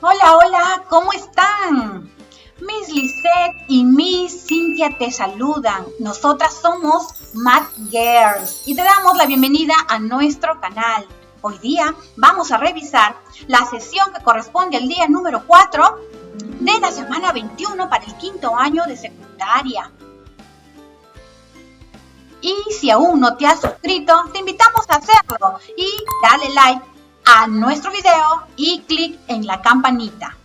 Hola, hola, ¿cómo están? Miss Lisette y Miss Cynthia te saludan. Nosotras somos Math Girls y te damos la bienvenida a nuestro canal. Hoy día vamos a revisar la sesión que corresponde al día número 4 de la semana 21 para el quinto año de secundaria. Y si aún no te has suscrito, te invitamos a hacerlo y darle like a nuestro video y clic en la campanita.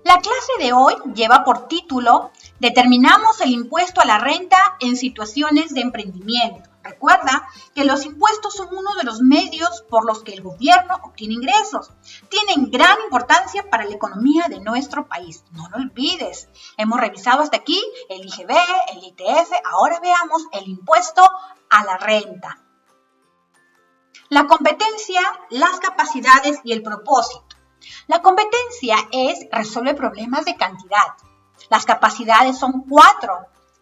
La clase de hoy lleva por título Determinamos el impuesto a la renta en situaciones de emprendimiento. Recuerda que los impuestos son uno de los medios por los que el gobierno obtiene ingresos. Tienen gran importancia para la economía de nuestro país. No lo olvides. Hemos revisado hasta aquí el IGB, el ITF. Ahora veamos el impuesto a la renta. La competencia, las capacidades y el propósito. La competencia resuelve problemas de cantidad. Las capacidades son 4.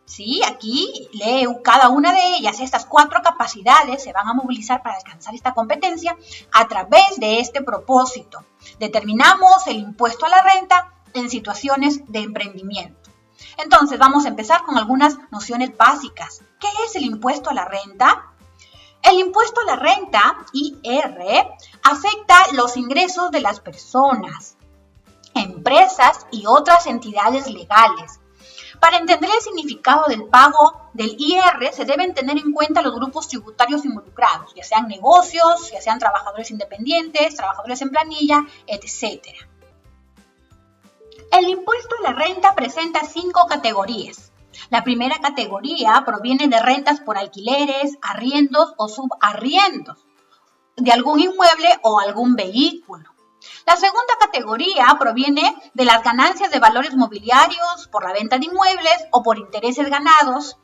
¿Sí? Aquí leo cada una de ellas. Estas 4 capacidades se van a movilizar para alcanzar esta competencia a través de este propósito. Determinamos el impuesto a la renta en situaciones de emprendimiento. Entonces vamos a empezar con algunas nociones básicas. ¿Qué es el impuesto a la renta? El impuesto a la renta, IR, afecta los ingresos de las personas, empresas y otras entidades legales. Para entender el significado del pago del IR, se deben tener en cuenta los grupos tributarios involucrados, ya sean negocios, ya sean trabajadores independientes, trabajadores en planilla, etc. El impuesto a la renta presenta 5 categorías. La primera categoría proviene de rentas por alquileres, arriendos o subarriendos de algún inmueble o algún vehículo. La segunda categoría proviene de las ganancias de valores mobiliarios por la venta de inmuebles o por intereses ganados.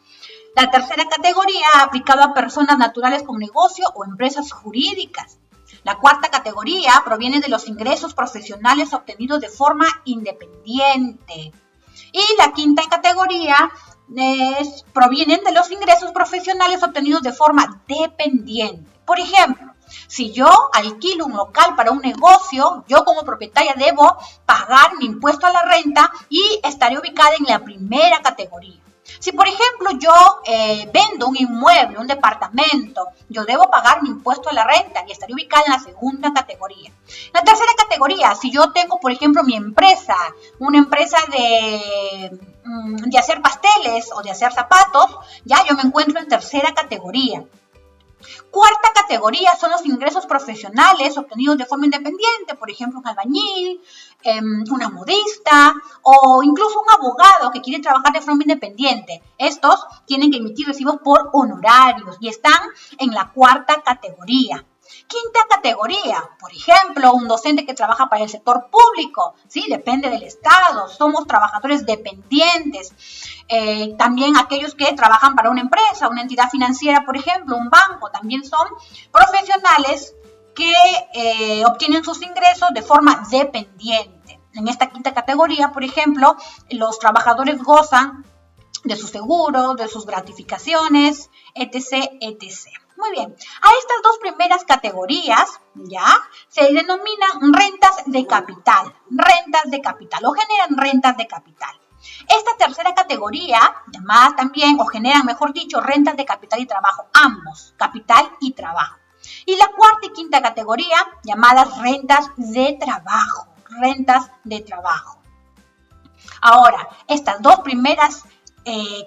La tercera categoría aplicada a personas naturales con negocio o empresas jurídicas. La cuarta categoría proviene de los ingresos profesionales obtenidos de forma independiente. Y la quinta categoría provienen de los ingresos profesionales obtenidos de forma dependiente. Por ejemplo, si yo alquilo un local para un negocio, yo como propietaria debo pagar mi impuesto a la renta y estaré ubicada en la primera categoría. Si, por ejemplo, yo vendo un inmueble, un departamento, yo debo pagar mi impuesto a la renta y estaré ubicada en la segunda categoría. La tercera categoría, si yo tengo, por ejemplo, mi empresa, una empresa de hacer pasteles o de hacer zapatos, ya yo me encuentro en tercera categoría. Cuarta categoría son los ingresos profesionales obtenidos de forma independiente, por ejemplo, un albañil, una modista o incluso un abogado que quiere trabajar de forma independiente. Estos tienen que emitir recibos por honorarios y están en la cuarta categoría. Quinta categoría, por ejemplo, un docente que trabaja para el sector público, ¿sí? Depende del Estado, somos trabajadores dependientes. También aquellos que trabajan para una empresa, una entidad financiera, por ejemplo, un banco, también son profesionales que obtienen sus ingresos de forma dependiente. En esta quinta categoría, por ejemplo, los trabajadores gozan de su seguro, de sus gratificaciones, etc., etc. Muy bien, a estas 2 primeras categorías, ya, se denominan rentas de capital o generan rentas de capital. Esta tercera categoría, llamadas también, o generan, mejor dicho, rentas de capital y trabajo, ambos, capital y trabajo. Y la cuarta y quinta categoría, llamadas rentas de trabajo. Ahora, estas 2 primeras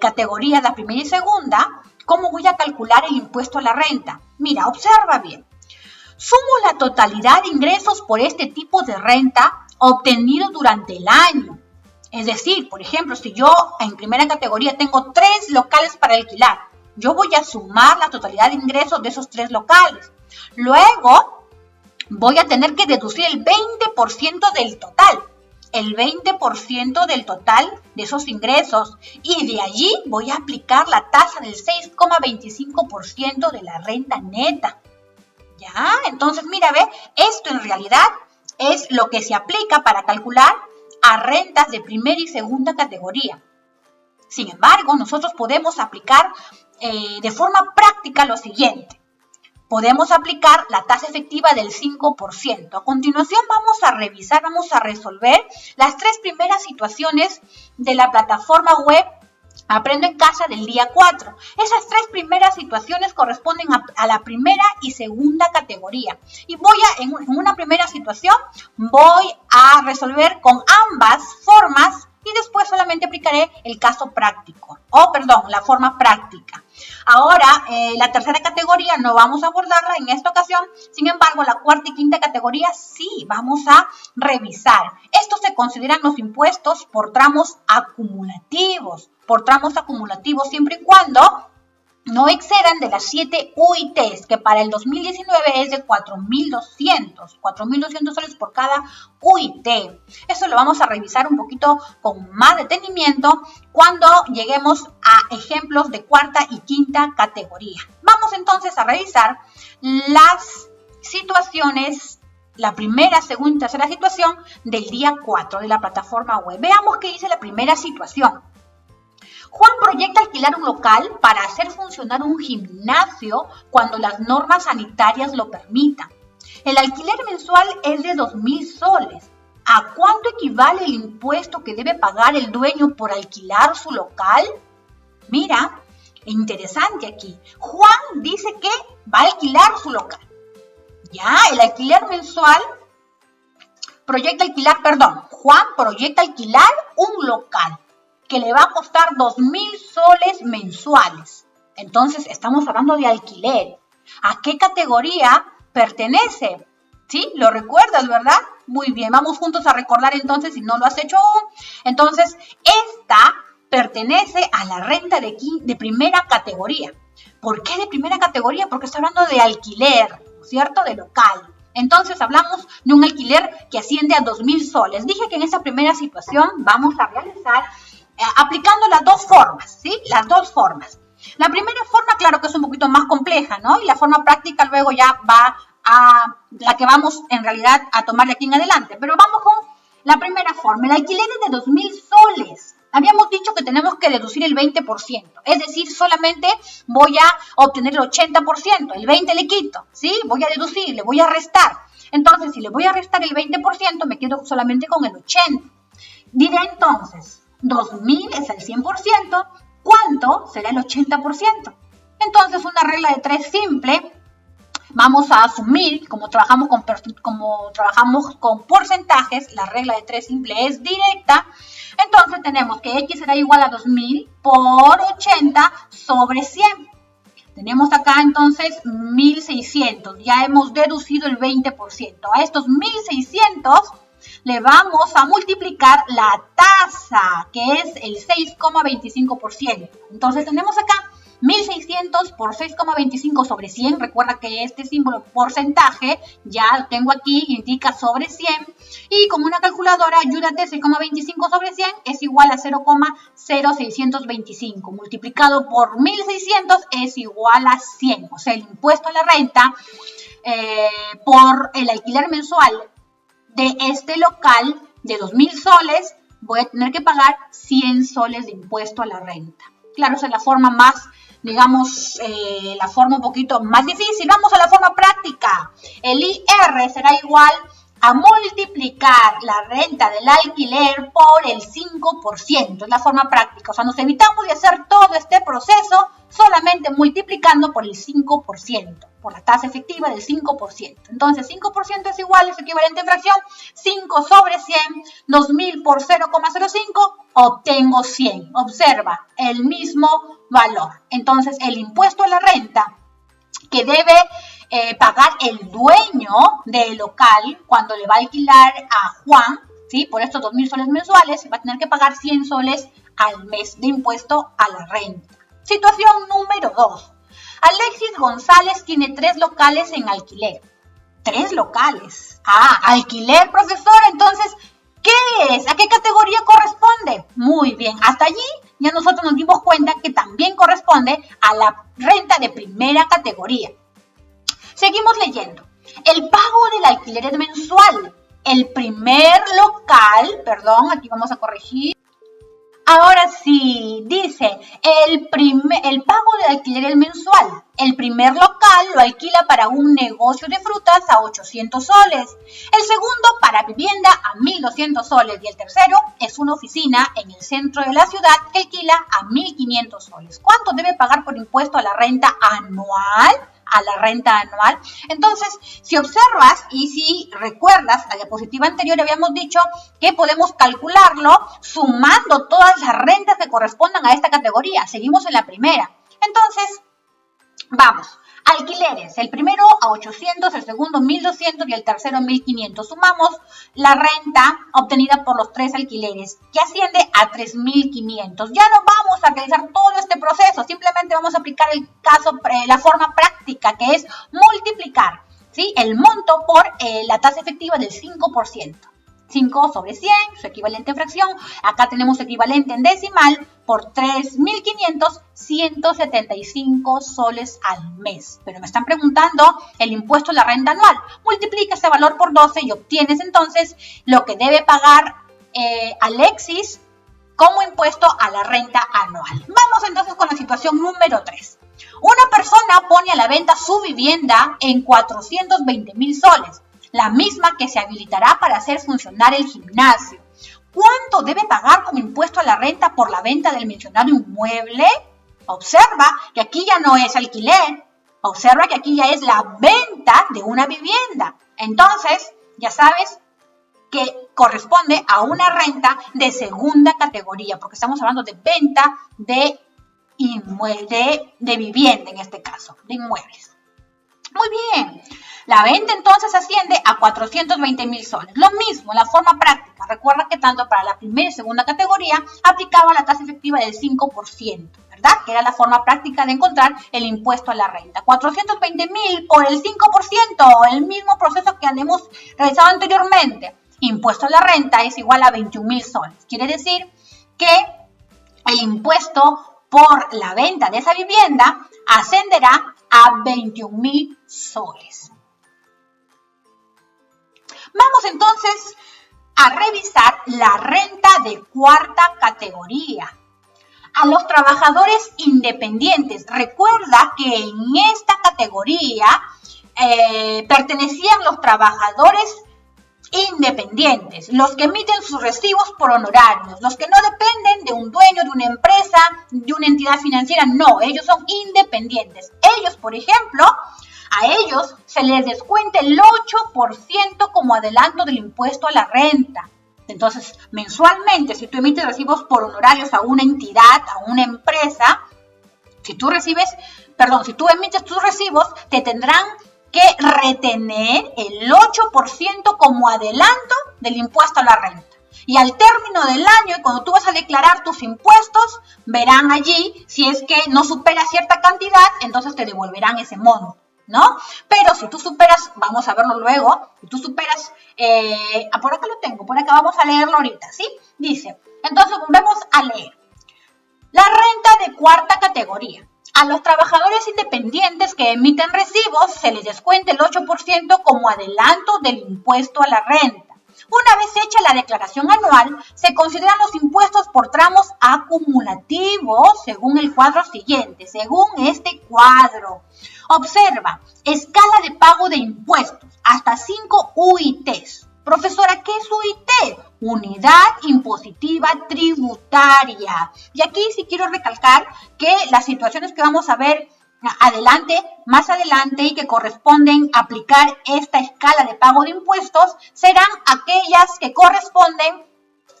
categorías, la primera y segunda, ¿cómo voy a calcular el impuesto a la renta? Mira, observa bien. Sumo la totalidad de ingresos por este tipo de renta obtenidos durante el año. Es decir, por ejemplo, si yo en primera categoría tengo 3 locales para alquilar, yo voy a sumar la totalidad de ingresos de esos 3 locales. Luego, voy a tener que deducir el 20% del total. El 20% del total de esos ingresos y de allí voy a aplicar la tasa del 6,25% de la renta neta. ¿Ya? Entonces, mira, ve, esto en realidad es lo que se aplica para calcular a rentas de primera y segunda categoría. Sin embargo, nosotros podemos aplicar de forma práctica lo siguiente. podemos aplicar la tasa efectiva del 5%. A continuación vamos a revisar, vamos a resolver las 3 primeras situaciones de la plataforma web Aprendo en Casa del día 4. Esas 3 primeras situaciones corresponden a la primera y segunda categoría. Y en una primera situación, voy a resolver con ambas formas y después solamente aplicaré el caso práctico, la forma práctica. Ahora, la tercera categoría no vamos a abordarla en esta ocasión, sin embargo, la cuarta y quinta categoría sí vamos a revisar. Estos se consideran los impuestos por tramos acumulativos, siempre y cuando no excedan de las 7 UITs, que para el 2019 es de 4.200 soles por cada UIT. Eso lo vamos a revisar un poquito con más detenimiento cuando lleguemos a ejemplos de cuarta y quinta categoría. Vamos entonces a revisar las situaciones, la primera, segunda y tercera situación del día 4 de la plataforma web. Veamos qué dice la primera situación. Juan proyecta alquilar un local para hacer funcionar un gimnasio cuando las normas sanitarias lo permitan. El alquiler mensual es de 2.000 soles. ¿A cuánto equivale el impuesto que debe pagar el dueño por alquilar su local? Mira, interesante aquí. Juan dice que va a alquilar su local. Ya, el alquiler mensual Juan proyecta alquilar un local que le va a costar 2.000 soles mensuales. Entonces, estamos hablando de alquiler. ¿A qué categoría pertenece? ¿Sí? ¿Lo recuerdas, verdad? Muy bien, vamos juntos a recordar entonces si no lo has hecho aún. Entonces, esta pertenece a la renta de primera categoría. ¿Por qué de primera categoría? Porque está hablando de alquiler, ¿cierto? De local. Entonces, hablamos de un alquiler que asciende a 2.000 soles. Dije que en esta primera situación vamos a realizar aplicando las dos formas, ¿sí? Las dos formas. La primera forma, claro que es un poquito más compleja, ¿no? Y la forma práctica luego ya va a la que vamos en realidad a tomar de aquí en adelante. Pero vamos con la primera forma. El alquiler es de 2.000 soles. Habíamos dicho que tenemos que deducir el 20%. Es decir, solamente voy a obtener el 80%. El 20% le quito, ¿sí? Voy a deducir, le voy a restar. Entonces, si le voy a restar el 20%, me quedo solamente con el 80%. Diré entonces, 2.000 es el 100%, ¿cuánto será el 80%? Entonces, una regla de 3 simple, vamos a asumir, como trabajamos con porcentajes, la regla de 3 simple es directa, entonces tenemos que X será igual a 2.000 por 80 sobre 100. Tenemos acá entonces 1.600, ya hemos deducido el 20%. A estos 1.600 le vamos a multiplicar la tasa, que es el 6,25%. Entonces tenemos acá 1.600 por 6,25 sobre 100. Recuerda que este símbolo porcentaje ya lo tengo aquí, indica sobre 100. Y con una calculadora, ayúdate, 6,25 sobre 100 es igual a 0,0625. Multiplicado por 1.600 es igual a 100. O sea, el impuesto a la renta por el alquiler mensual de este local de 2.000 soles, voy a tener que pagar 100 soles de impuesto a la renta. Claro, esa es la forma más, digamos, la forma un poquito más difícil. Vamos a la forma práctica. El IR será igual a multiplicar la renta del alquiler por el 5%. Es la forma práctica. O sea, nos evitamos de hacer todo este proceso solamente multiplicando por el 5%, por la tasa efectiva del 5%. Entonces, 5% es igual, es equivalente en fracción, 5 sobre 100, 2.000 por 0,05, obtengo 100. Observa, el mismo valor. Entonces, el impuesto a la renta que debe pagar el dueño del local cuando le va a alquilar a Juan, ¿sí? Por estos 2.000 soles mensuales, va a tener que pagar 100 soles al mes de impuesto a la renta. Situación número 2. Alexis González tiene 3 locales en alquiler. 3 locales. Alquiler, profesor. Entonces, ¿qué es? ¿A qué categoría corresponde? Muy bien. Hasta allí ya nosotros nos dimos cuenta que también corresponde a la renta de primera categoría. Seguimos leyendo. El pago del alquiler es mensual. El primer local, aquí vamos a corregir. Ahora sí, dice, el pago de alquiler mensual. El primer local lo alquila para un negocio de frutas a 800 soles. El segundo para vivienda a 1.200 soles. Y el tercero es una oficina en el centro de la ciudad que alquila a 1.500 soles. ¿Cuánto debe pagar por impuesto a la renta anual? Entonces, si observas y si recuerdas la diapositiva anterior, habíamos dicho que podemos calcularlo sumando todas las rentas que correspondan a esta categoría. Seguimos en la primera. Entonces, vamos. Alquileres, el primero a 800, el segundo 1.200 y el tercero 1.500. Sumamos la renta obtenida por los 3 alquileres, que asciende a 3.500. Ya no vamos a realizar todo este proceso, simplemente vamos a aplicar la forma práctica, que es multiplicar, ¿sí?, el monto por la tasa efectiva del 5%. 5 sobre 100, su equivalente en fracción. Acá tenemos equivalente en decimal por 3.500, 175 soles al mes. Pero me están preguntando el impuesto a la renta anual. Multiplica ese valor por 12 y obtienes entonces lo que debe pagar Alexis como impuesto a la renta anual. Vamos entonces con la situación número 3. Una persona pone a la venta su vivienda en 420.000 soles. La misma que se habilitará para hacer funcionar el gimnasio. ¿Cuánto debe pagar como impuesto a la renta por la venta del mencionado inmueble? Observa que aquí ya no es alquiler. Observa que aquí ya es la venta de una vivienda. Entonces, ya sabes que corresponde a una renta de segunda categoría, porque estamos hablando de venta de vivienda en este caso, de inmuebles. Muy bien. La venta entonces asciende a 420.000 soles. Lo mismo, en la forma práctica. Recuerda que tanto para la primera y segunda categoría aplicaba la tasa efectiva del 5%, ¿verdad? Que era la forma práctica de encontrar el impuesto a la renta. 420.000 por el 5%, el mismo proceso que hemos realizado anteriormente. Impuesto a la renta es igual a 21.000 soles. Quiere decir que el impuesto por la venta de esa vivienda ascenderá a 21.000 soles. Vamos entonces a revisar la renta de cuarta categoría. A los trabajadores independientes. Recuerda que en esta categoría pertenecían los trabajadores independientes, los que emiten sus recibos por honorarios, los que no dependen de un dueño, de una empresa, de una entidad financiera. No, ellos son independientes. Ellos, por ejemplo, a ellos se les descuenta el 8% como adelanto del impuesto a la renta. Entonces, mensualmente, si tú emites recibos por honorarios a una entidad, a una empresa, si tú emites tus recibos, te tendrán que retener el 8% como adelanto del impuesto a la renta. Y al término del año, cuando tú vas a declarar tus impuestos, verán allí, si es que no supera cierta cantidad, entonces te devolverán ese monto, ¿no? Pero si tú superas, vamos a verlo luego, si tú superas, por acá lo tengo, por acá vamos a leerlo ahorita, ¿sí? Dice, entonces volvemos a leer. La renta de cuarta categoría. A los trabajadores independientes que emiten recibos se les descuenta el 8% como adelanto del impuesto a la renta. Una vez hecha la declaración anual, se consideran los impuestos por tramos acumulativos según el cuadro siguiente, según este cuadro. Observa, escala de pago de impuestos, hasta 5 UITs. Profesora, ¿qué es UIT? Unidad Impositiva Tributaria. Y aquí sí quiero recalcar que las situaciones que vamos a ver más adelante y que corresponden aplicar esta escala de pago de impuestos serán aquellas que corresponden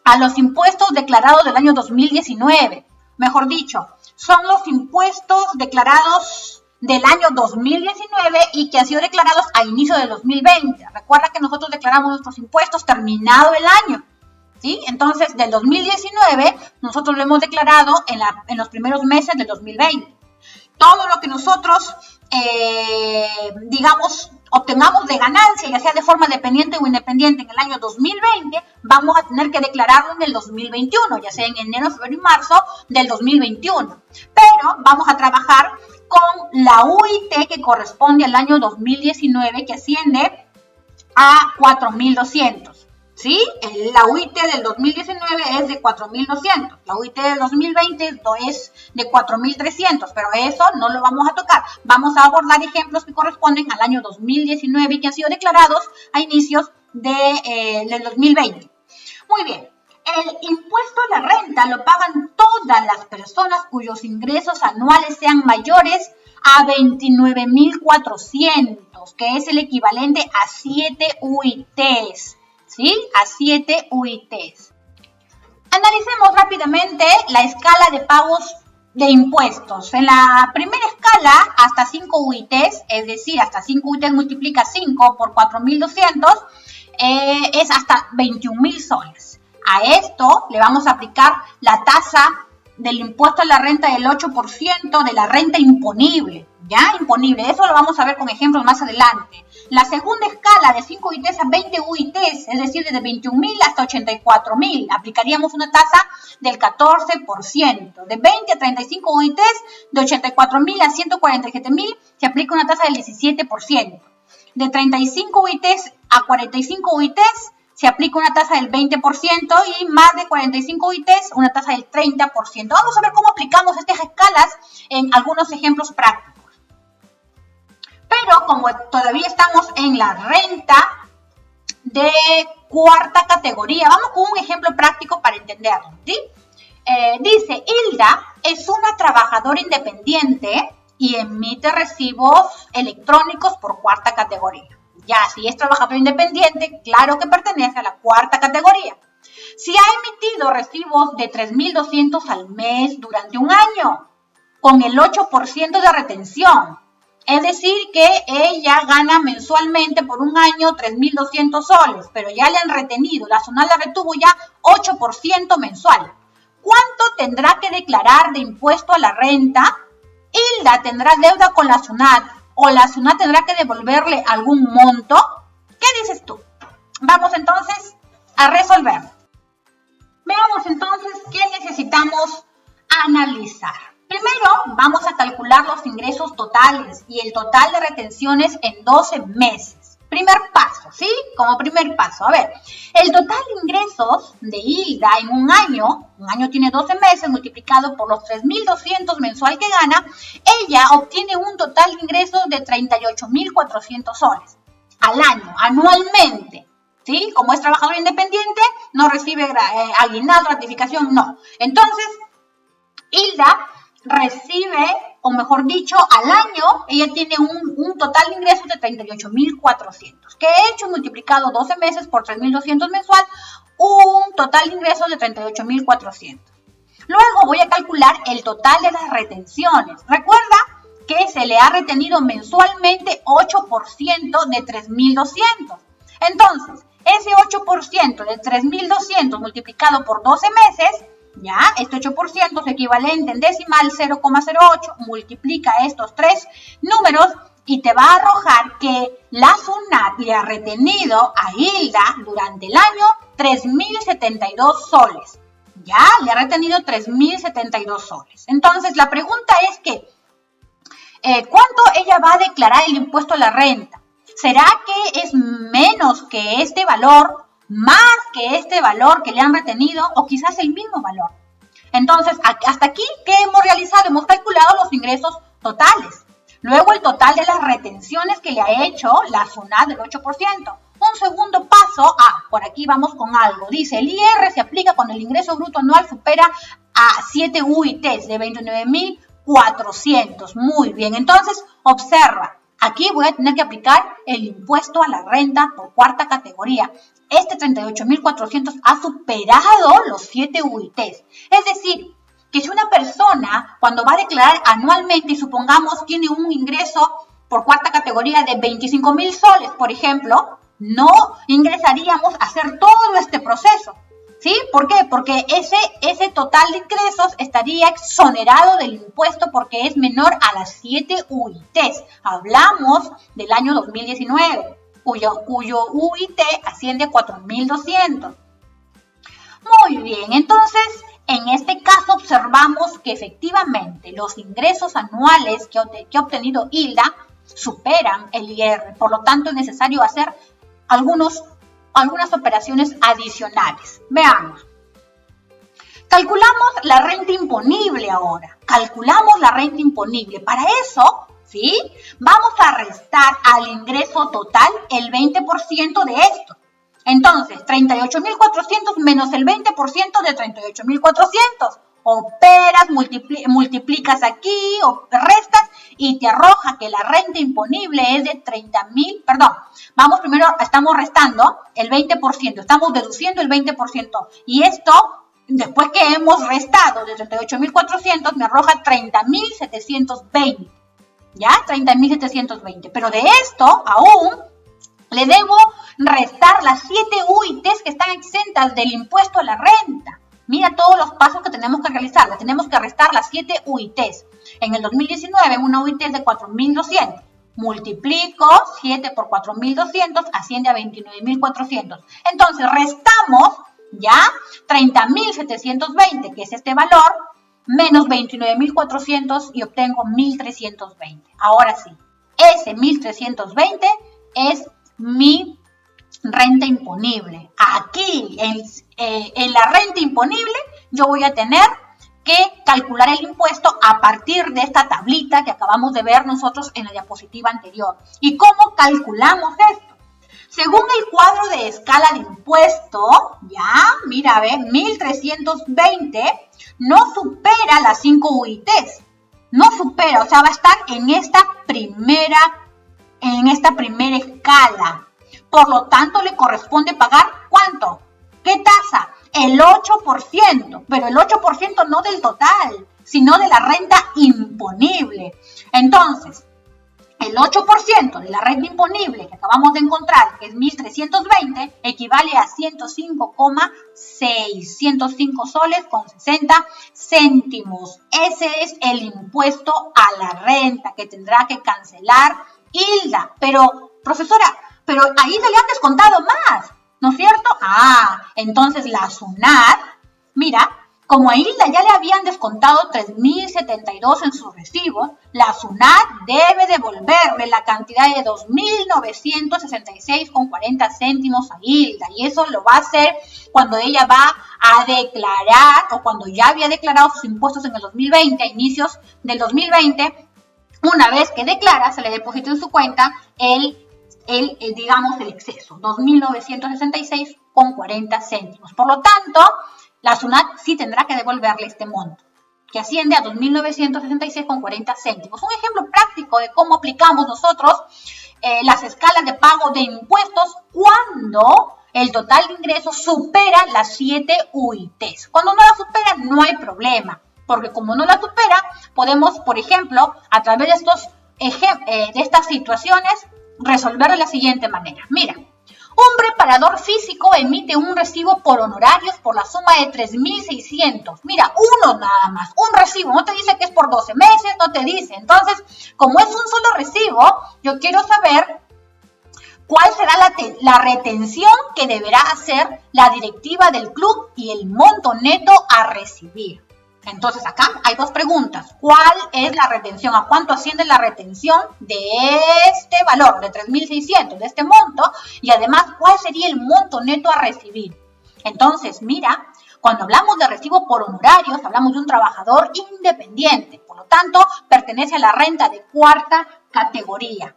a los impuestos declarados del año 2019. Mejor dicho, son los impuestos declarados del año 2019 y que han sido declarados a inicio del 2020. Recuerda que nosotros declaramos nuestros impuestos terminado el año, ¿sí? Entonces, del 2019 nosotros lo hemos declarado en los primeros meses del 2020. Todo lo que nosotros, obtengamos de ganancia, ya sea de forma dependiente o independiente en el año 2020, vamos a tener que declararlo en el 2021, ya sea en enero, febrero y marzo del 2021. Pero vamos a trabajar con la UIT que corresponde al año 2019, que asciende a 4.200. ¿sí? La UIT del 2019 es de 4.200, la UIT del 2020 es de 4.300, pero eso no lo vamos a tocar. Vamos a abordar ejemplos que corresponden al año 2019 y que han sido declarados a inicios del 2020. Muy bien. El impuesto a la renta lo pagan todas las personas cuyos ingresos anuales sean mayores a 29.400, que es el equivalente a 7 UITs, ¿sí? A 7 UITs. Analicemos rápidamente la escala de pagos de impuestos. En la primera escala, hasta 5 UITs, es decir, hasta 5 UITs multiplica 5 por 4.200, es hasta 21.000 soles. A esto le vamos a aplicar la tasa del impuesto a la renta del 8% de la renta imponible, ¿ya? Imponible, eso lo vamos a ver con ejemplos más adelante. La segunda escala de 5 UITs a 20 UITs, es decir, desde 21.000 hasta 84.000, aplicaríamos una tasa del 14%. De 20 a 35 UITs, de 84.000 a 147.000, se aplica una tasa del 17%. De 35 UITs a 45 UITs, se aplica una tasa del 20% y más de 45 UITs, una tasa del 30%. Vamos a ver cómo aplicamos estas escalas en algunos ejemplos prácticos. Pero como todavía estamos en la renta de cuarta categoría, vamos con un ejemplo práctico para entenderlo, ¿sí? Dice, Hilda es una trabajadora independiente y emite recibos electrónicos por cuarta categoría. Ya, si es trabajador independiente, claro que pertenece a la cuarta categoría. Si ha emitido recibos de 3.200 al mes durante un año, con el 8% de retención, es decir que ella gana mensualmente por un año 3.200 soles, pero ya le han retenido, la SUNAT la retuvo ya 8% mensual. ¿Cuánto tendrá que declarar de impuesto a la renta? Hilda tendrá deuda con la SUNAT, o la SUNAT tendrá que devolverle algún monto. ¿Qué dices tú? Vamos entonces a resolver. Veamos entonces qué necesitamos analizar. Primero vamos a calcular los ingresos totales y el total de retenciones en 12 meses. Primer paso, ¿sí? Como primer paso. A ver, el total de ingresos de Hilda en un año tiene 12 meses, multiplicado por los 3.200 mensual que gana, ella obtiene un total de ingresos de 38.400 soles al año, anualmente, ¿sí? Como es trabajadora independiente, no recibe aguinaldo, gratificación, no. Entonces, Hilda recibe, o mejor dicho, al año, ella tiene un total de ingresos de 38.400, que he hecho multiplicado 12 meses por 3.200 mensual, un total de ingresos de 38.400. Luego voy a calcular el total de las retenciones. Recuerda que se le ha retenido mensualmente 8% de 3.200. Entonces, ese 8% de 3.200 multiplicado por 12 meses, ya, este 8% es equivalente en decimal 0,08, multiplica estos tres números y te va a arrojar que la SUNAT le ha retenido a Hilda durante el año 3.072 soles. Ya, le ha retenido 3.072 soles. Entonces, la pregunta es que, ¿cuánto ella va a declarar el impuesto a la renta? ¿Será que es menos que este valor, más que este valor que le han retenido, o quizás el mismo valor? Entonces, hasta aquí, ¿qué hemos realizado? Hemos calculado los ingresos totales. Luego, el total de las retenciones que le ha hecho la SUNAT del 8%. Un segundo paso, por aquí vamos con algo. Dice, el IR se aplica cuando el ingreso bruto anual supera a 7 UITs de 29.400. Muy bien, entonces, observa. Aquí voy a tener que aplicar el impuesto a la renta por cuarta categoría. Este 38.400 ha superado los 7 UITs. Es decir, que si una persona cuando va a declarar anualmente y supongamos tiene un ingreso por cuarta categoría de 25.000 soles, por ejemplo, no ingresaríamos a hacer todo este proceso. ¿Sí? ¿Por qué? Porque ese total de ingresos estaría exonerado del impuesto porque es menor a las 7 UITs. Hablamos del año 2019, cuyo UIT asciende a 4.200. Muy bien, entonces, en este caso observamos que efectivamente los ingresos anuales que ha obtenido Hilda superan el IR. Por lo tanto, es necesario hacer algunos algunas operaciones adicionales. Veamos. Calculamos la renta imponible ahora. Calculamos la renta imponible. Para eso, ¿sí? Vamos a restar al ingreso total el 20% de esto. Entonces, 38.400 menos el 20% de 38.400. Operas, multiplicas aquí, restas y te arroja que la renta imponible es de 30.000, perdón, vamos primero, estamos restando el 20%, estamos deduciendo el 20% y esto, después que hemos restado de 38.400, me arroja 30.720, ¿ya? 30.720, pero de esto aún le debo restar las 7 UITs que están exentas del impuesto a la renta. Mira todos los pasos que tenemos que realizar. Le tenemos que restar las 7 UITs. En el 2019, una UIT es de 4.200. Multiplico 7 por 4.200, asciende a 29.400. Entonces, restamos ya 30.720, que es este valor, menos 29.400 y obtengo 1.320. Ahora sí, ese 1.320 es mi renta imponible. Aquí, en la renta imponible, yo voy a tener que calcular el impuesto a partir de esta tablita que acabamos de ver nosotros en la diapositiva anterior. ¿Y cómo calculamos esto? Según el cuadro de escala de impuesto, ya, mira, ve, 1.320 no supera las 5 UITs. No supera, o sea, va a estar en esta primera escala. Por lo tanto, le corresponde pagar ¿cuánto? ¿Qué tasa? El 8%, pero el 8% no del total, sino de la renta imponible. Entonces, el 8% de la renta imponible que acabamos de encontrar, que es 1.320, equivale a 105,6, 105 soles con 60 céntimos. Ese es el impuesto a la renta que tendrá que cancelar Hilda. Pero, profesora, pero a Hilda le han descontado más, ¿no es cierto? Entonces la SUNAT, mira, como a Hilda ya le habían descontado 3.072 en sus recibos, la SUNAT debe devolverle la cantidad de 2.966,40 céntimos a Hilda. Y eso lo va a hacer cuando ella va a declarar, o cuando ya había declarado sus impuestos en el 2020, a inicios del 2020, una vez que declara, se le deposita en su cuenta el exceso, 2.966,40 céntimos. Por lo tanto, la SUNAT sí tendrá que devolverle este monto, que asciende a 2.966,40 céntimos. Un ejemplo práctico de cómo aplicamos nosotros las escalas de pago de impuestos cuando el total de ingresos supera las 7 UITs. Cuando no la supera, no hay problema, porque como no la supera, podemos, por ejemplo, a través de estas situaciones, resolver de la siguiente manera. Mira, un preparador físico emite un recibo por honorarios por la suma de 3.600. Mira, uno nada más, un recibo, no te dice que es por 12 meses, no te dice. Entonces, como es un solo recibo, yo quiero saber cuál será la retención que deberá hacer la directiva del club y el monto neto a recibir. Entonces acá hay dos preguntas. ¿Cuál es la retención? ¿A cuánto asciende la retención de este valor, de 3.600, de este monto? Y además, ¿cuál sería el monto neto a recibir? Entonces, mira, cuando hablamos de recibo por honorarios, hablamos de un trabajador independiente. Por lo tanto, pertenece a la renta de cuarta categoría.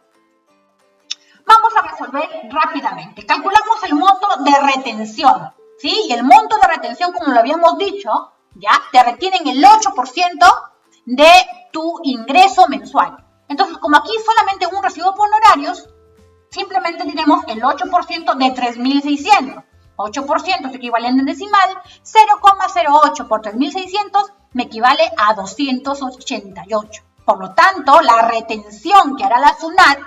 Vamos a resolver rápidamente. Calculamos el monto de retención, ¿sí? Y el monto de retención, como lo habíamos dicho, ya te retienen el 8% de tu ingreso mensual. Entonces, como aquí solamente un recibo por honorarios, simplemente diremos el 8% de 3.600. 8% es equivalente en decimal, 0,08 por 3.600 me equivale a 288. Por lo tanto, la retención que hará la SUNAT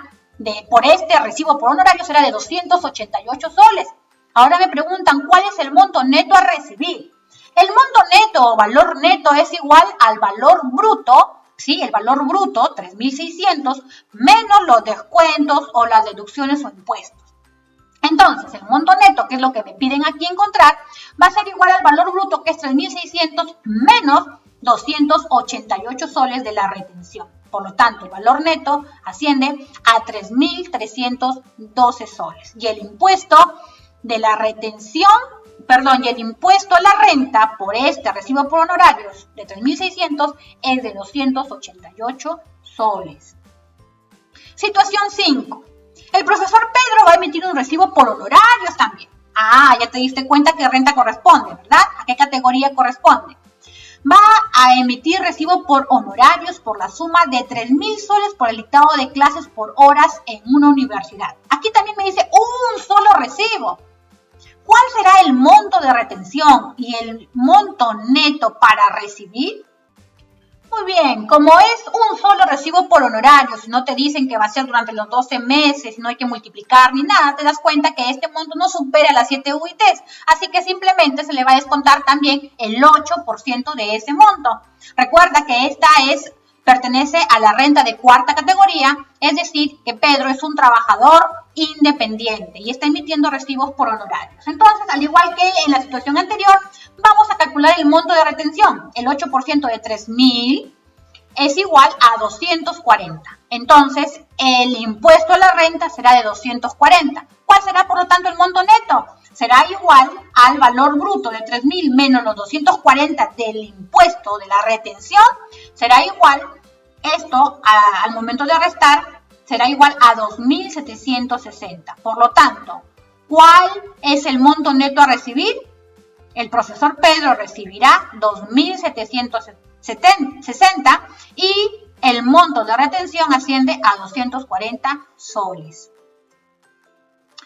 por este recibo por honorario será de 288 soles. Ahora me preguntan, ¿cuál es el monto neto a recibir? El monto neto o valor neto es igual al valor bruto, ¿sí? El valor bruto, 3.600, menos los descuentos o las deducciones o impuestos. Entonces, el monto neto, que es lo que me piden aquí encontrar, va a ser igual al valor bruto, que es 3.600, menos 288 soles de la retención. Por lo tanto, el valor neto asciende a 3.312 soles. Y el impuesto de la retención, y el impuesto a la renta por este recibo por honorarios de 3.600 es de 288 soles. Situación 5. El profesor Pedro va a emitir un recibo por honorarios también. Ya te diste cuenta qué renta corresponde, ¿verdad? ¿A qué categoría corresponde? Va a emitir recibo por honorarios por la suma de 3.000 soles por el dictado de clases por horas en una universidad. Aquí también me dice un solo recibo. ¿Cuál será el monto de retención y el monto neto para recibir? Muy bien, como es un solo recibo por honorarios, y no te dicen que va a ser durante los 12 meses, no hay que multiplicar ni nada, te das cuenta que este monto no supera las 7 UITs, así que simplemente se le va a descontar también el 8% de ese monto. Recuerda que pertenece a la renta de cuarta categoría, es decir, que Pedro es un trabajador independiente y está emitiendo recibos por honorarios. Entonces, al igual que en la situación anterior, vamos a calcular el monto de retención. El 8% de 3.000 es igual a 240. Entonces, el impuesto a la renta será de 240. ¿Cuál será, por lo tanto, el monto neto? Será igual al valor bruto de 3.000 menos los 240 del impuesto de la retención. Será igual, al momento de restar, será igual a 2.760. Por lo tanto, ¿cuál es el monto neto a recibir? El profesor Pedro recibirá 2.760 y el monto de retención asciende a 240 soles.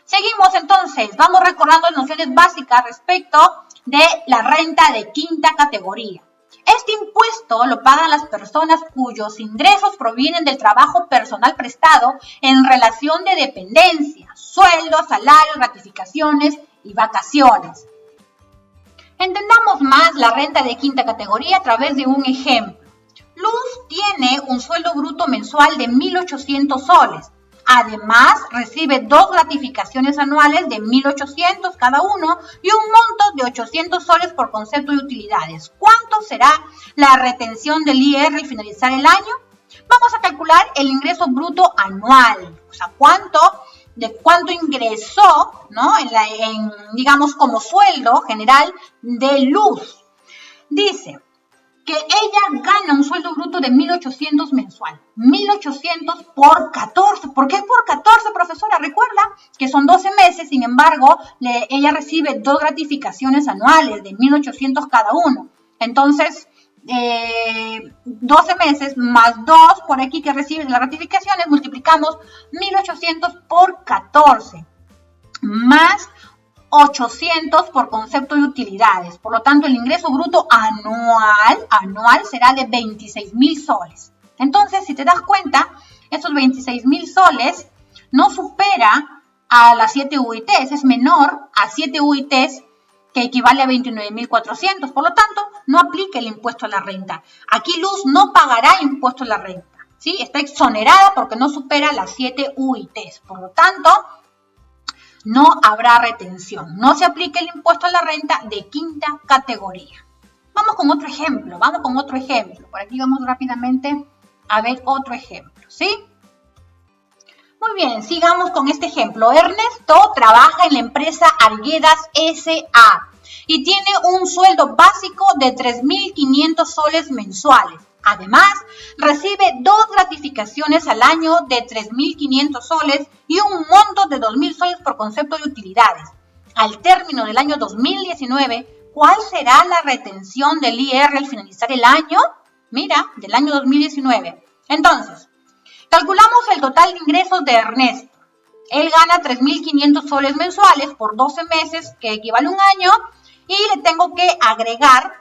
Seguimos entonces, vamos recordando nociones básicas respecto de la renta de quinta categoría. Este impuesto lo pagan las personas cuyos ingresos provienen del trabajo personal prestado en relación de dependencia, sueldos, salarios, gratificaciones y vacaciones. Entendamos más la renta de quinta categoría a través de un ejemplo. Luz tiene un sueldo bruto mensual de 1.800 soles. Además, recibe 2 gratificaciones anuales de 1.800 cada uno y un monto de 800 soles por concepto de utilidades. ¿Cuánto será la retención del IR al finalizar el año? Vamos a calcular el ingreso bruto anual. O sea, cuánto ingresó, ¿no? digamos, como sueldo general de Luz. Dice que ella gana un sueldo bruto de 1.800 mensual. 1.800 por 14. ¿Por qué por 14, profesora? Recuerda que son 12 meses, sin embargo, ella recibe 2 gratificaciones anuales de 1.800 cada uno. Entonces, 12 meses más 2 por aquí que reciben las gratificaciones, multiplicamos 1.800 por 14, más 800 por concepto de utilidades. Por lo tanto, el ingreso bruto anual será de 26.000 soles. Entonces, si te das cuenta, esos 26.000 soles no supera a las 7 UITs, es menor a 7 UITs, que equivale a 29.400. Por lo tanto, no aplica el impuesto a la renta. Aquí Luz no pagará impuesto a la renta, ¿sí? Está exonerada porque no supera las 7 UITs. Por lo tanto, no habrá retención. No se aplica el impuesto a la renta de quinta categoría. Vamos con otro ejemplo. Por aquí vamos rápidamente a ver otro ejemplo, ¿sí? Muy bien, sigamos con este ejemplo. Ernesto trabaja en la empresa Arguedas S.A. y tiene un sueldo básico de 3.500 soles mensuales. Además, recibe 2 gratificaciones al año de 3.500 soles y un monto de 2.000 soles por concepto de utilidades. Al término del año 2019, ¿cuál será la retención del IR al finalizar el año? Mira, del año 2019. Entonces, calculamos el total de ingresos de Ernesto. Él gana 3.500 soles mensuales por 12 meses, que equivale a un año, y le tengo que agregar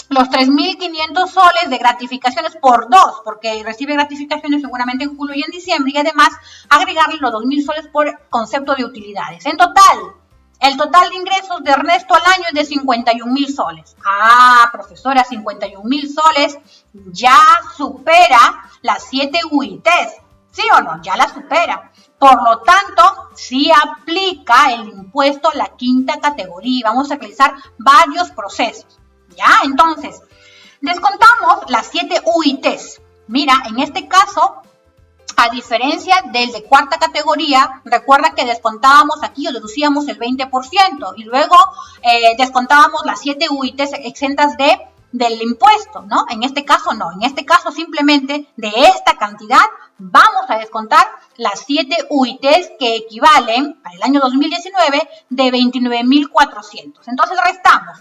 los 3.500 soles de gratificaciones por 2, porque recibe gratificaciones seguramente en julio y en diciembre, y además agregarle los 2.000 soles por concepto de utilidades. En total, el total de ingresos de Ernesto al año es de 51.000 soles. Profesora, 51.000 soles ya supera las 7 UITs, ¿sí o no? Ya la supera. Por lo tanto, sí aplica el impuesto a la quinta categoría. Vamos a realizar varios procesos. ¿Ya? Entonces, descontamos las 7 UITs. Mira, en este caso, A diferencia del de cuarta categoría, recuerda que descontábamos aquí o deducíamos el 20% y luego descontábamos las 7 UITs exentas del impuesto, ¿no? En este caso no, en este caso simplemente de esta cantidad vamos a descontar las 7 UITs que equivalen para el año 2019 de 29.400. Entonces restamos.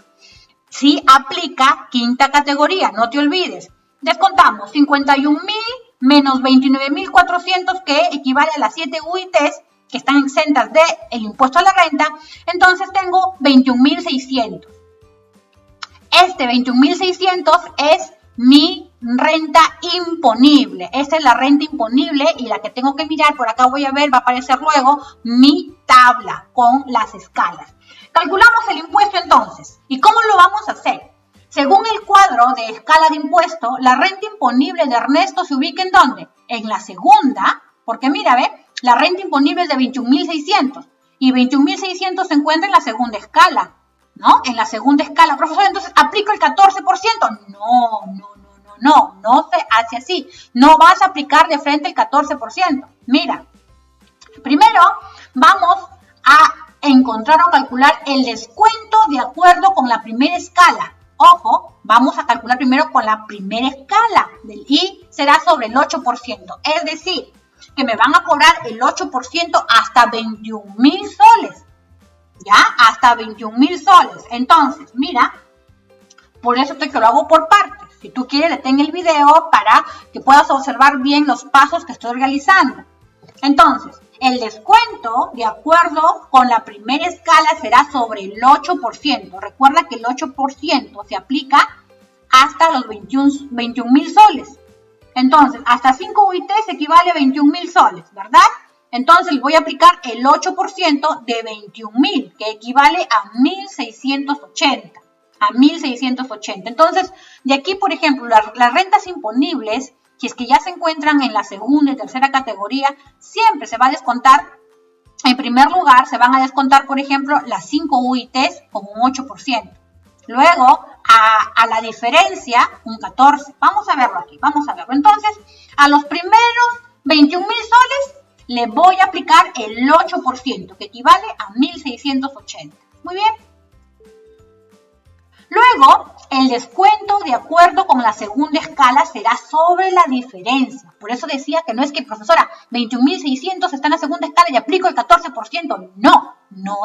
Si aplica quinta categoría, no te olvides. Descontamos 51.000 menos 29.400 que equivale a las 7 UITs que están exentas del impuesto a la renta. Entonces tengo 21.600. Este 21.600 es mi renta imponible. Esta es la renta imponible y la que tengo que mirar, por acá voy a ver, va a aparecer luego mi tabla con las escalas. Calculamos el impuesto entonces. ¿Y cómo lo vamos a hacer? Según el cuadro de escala de impuesto, la renta imponible de Ernesto se ubica ¿en dónde? En la segunda, porque mira, ve, la renta imponible es de 21.600 y 21.600 se encuentra en la segunda escala, ¿no? En la segunda escala. Profesor, entonces, ¿aplico el 14%? No se hace así. No vas a aplicar de frente el 14%. Mira, primero vamos a encontrar o calcular el descuento de acuerdo con la primera escala. Ojo, vamos a calcular primero con la primera escala y será sobre el 8%. Es decir, que me van a cobrar el 8% hasta 21.000 soles. ¿Ya? Hasta 21.000 soles. Entonces, mira, por eso te lo hago por partes. Si tú quieres, detén el video para que puedas observar bien los pasos que estoy realizando. Entonces, el descuento, de acuerdo con la primera escala, será sobre el 8%. Recuerda que el 8% se aplica hasta los 21.000 soles. Entonces, hasta 5 UITs equivale a 21.000 soles, ¿verdad? Entonces, voy a aplicar el 8% de 21.000, que equivale a 1.680. A 1.680. Entonces, de aquí, por ejemplo, las rentas imponibles, si es que ya se encuentran en la segunda y tercera categoría, siempre se va a descontar. En primer lugar, se van a descontar, por ejemplo, las 5 UITs con un 8%. Luego, a la diferencia, un 14%. Vamos a verlo aquí, vamos a verlo. Entonces, a los primeros 21.000 soles, le voy a aplicar el 8%, que equivale a 1.680. Muy bien. Luego, el descuento de acuerdo con la segunda escala será sobre la diferencia. Por eso decía que no es que, profesora, 21.600 está en la segunda escala y aplico el 14%. No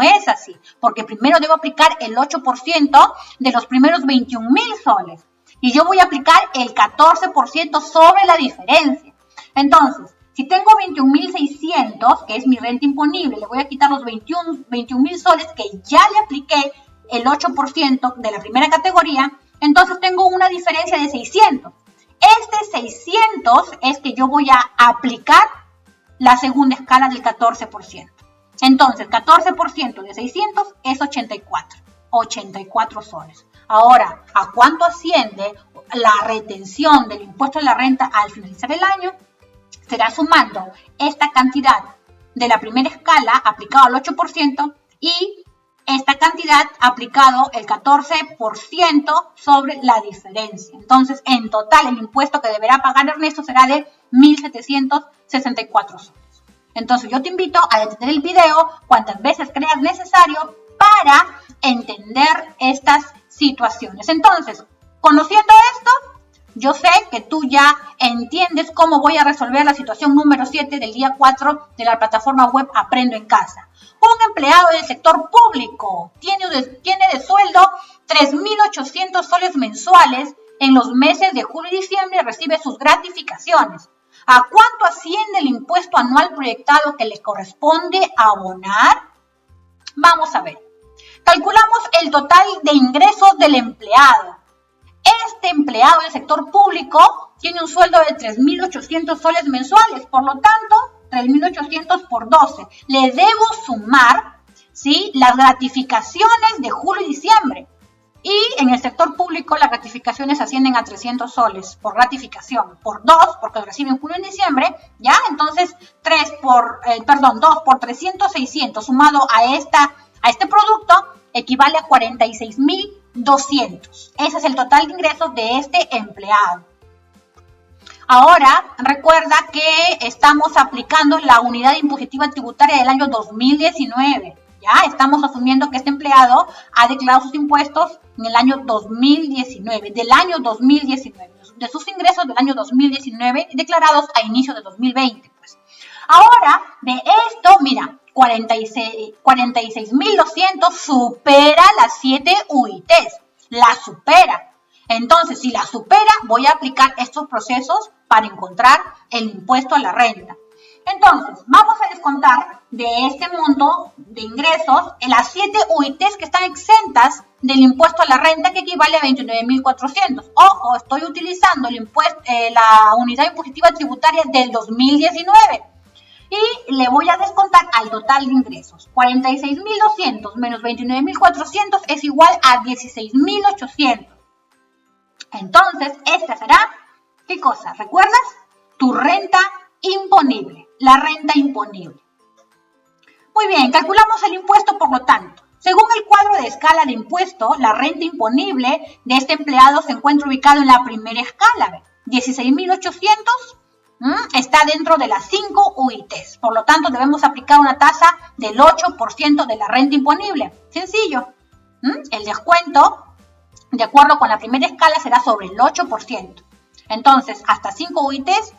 es así, porque primero debo aplicar el 8% de los primeros 21.000 soles. Y yo voy a aplicar el 14% sobre la diferencia. Entonces, si tengo 21.600, que es mi renta imponible, le voy a quitar los 21.000 soles que ya le apliqué el 8% de la primera categoría, entonces tengo una diferencia de 600. Este 600 es que yo voy a aplicar la segunda escala del 14%. Entonces, 14% de 600 es 84 soles. Ahora, ¿a cuánto asciende la retención del impuesto a la renta al finalizar el año? Será sumando esta cantidad de la primera escala aplicado al 8% y esta cantidad aplicado el 14% sobre la diferencia. Entonces, en total, el impuesto que deberá pagar Ernesto será de 1.764 soles. Entonces, yo te invito a detener el video cuantas veces creas necesario para entender estas situaciones. Entonces, conociendo esto, yo sé que tú ya entiendes cómo voy a resolver la situación número 7 del día 4 de la plataforma web Aprendo en Casa. Un empleado del sector público tiene de sueldo 3.800 soles mensuales en los meses de julio y diciembre y recibe sus gratificaciones. ¿A cuánto asciende el impuesto anual proyectado que le corresponde abonar? Vamos a ver. Calculamos el total de ingresos del empleado. Este empleado del sector público tiene un sueldo de 3.800 soles mensuales, por lo tanto, 3.800 por 12. Le debo sumar, ¿sí?, las gratificaciones de julio y diciembre. Y en el sector público las gratificaciones ascienden a 300 soles por gratificación, por 2, porque lo reciben en julio y diciembre, ¿ya? Entonces, 2 por 300, 600, sumado a este producto, equivale a 46.200. Ese es el total de ingresos de este empleado. Ahora, recuerda que estamos aplicando la unidad impositiva tributaria del año 2019. Ya estamos asumiendo que este empleado ha declarado sus impuestos en el año 2019, del año 2019, de sus ingresos del año 2019 declarados a inicio de 2020. Pues. Ahora, de esto, mira, 46.200 supera las 7 UITs, la supera. Entonces, si la supera, voy a aplicar estos procesos para encontrar el impuesto a la renta. Entonces, vamos a descontar de este monto de ingresos las 7 UITs que están exentas del impuesto a la renta, que equivale a 29.400. Ojo, estoy utilizando la unidad impositiva tributaria del 2019. Y le voy a descontar al total de ingresos. 46.200 menos 29.400 es igual a 16.800. Entonces, esta será, ¿qué cosa? ¿Recuerdas? Tu renta imponible, la renta imponible. Muy bien, calculamos el impuesto, por lo tanto. Según el cuadro de escala de impuesto, la renta imponible de este empleado se encuentra ubicado en la primera escala. 16.800 está dentro de las 5 UITs. Por lo tanto, debemos aplicar una tasa del 8% de la renta imponible. Sencillo. El descuento, de acuerdo con la primera escala, será sobre el 8%. Entonces, hasta 5 UITs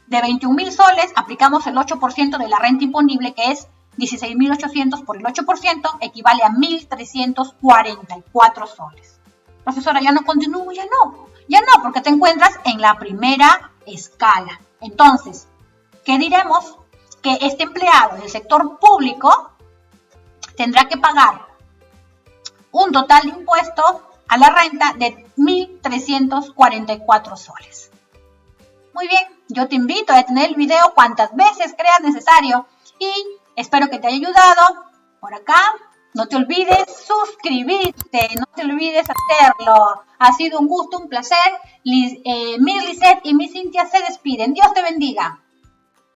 de 21.000 soles, aplicamos el 8% de la renta imponible, que es 16.800 por el 8%, equivale a 1.344 soles. Profesora, ya no continúo, ya no, porque te encuentras en la primera escala. Entonces, ¿qué diremos? Que este empleado del sector público tendrá que pagar un total de impuestos a la renta de 1.344 soles. Muy bien, yo te invito a detener el video cuantas veces creas necesario y espero que te haya ayudado. Por acá, no te olvides suscribirte, no te olvides hacerlo. Ha sido un gusto, un placer. Mi Lisette y mi Cintia se despiden. Dios te bendiga.